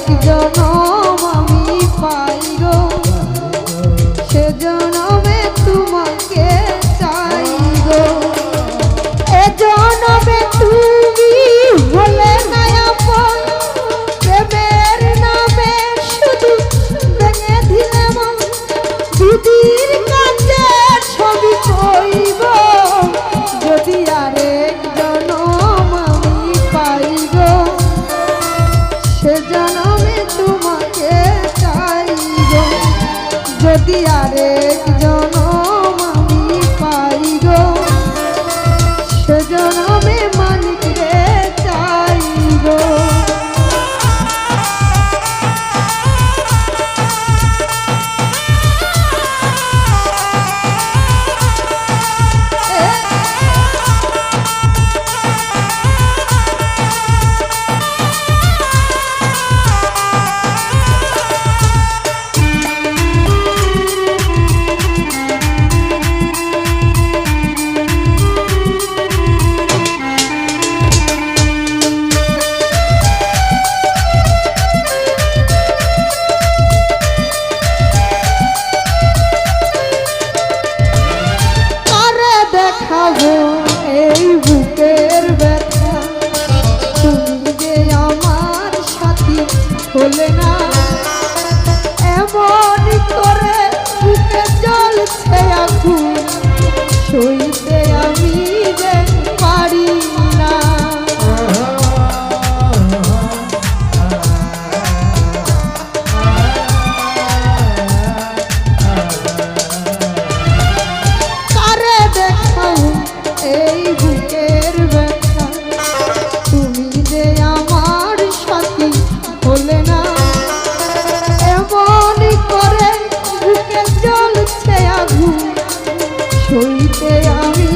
আরেক জনম আমি পাই গো, সে জনমে তোমাকে চাই গো। এ জনমে তুমি হলে না আপন, প্রেমের নামে শুধু ভেঙে দিলে মন। দিদির কাছে ছবি কইব, যদি আরেক জনম আমি পাই গো, সে জনমে তোমাকে চাই গো। যদি আরেক জনম আমি পাই গো, সে জনমে মানিকরে চাই গো। এই বুকের ব্যথা, তুমি যে আমার সাথী হলে না, এমন করে বুকে জ্বলছে আগুন, সইতে আমি যে পারি না। কারে দেখাও এই বুকের ব্যথা, তুমি যে আমার সাথী হলে না, এমন করে বুকে জ্বলছে আগুন, সইতে আমি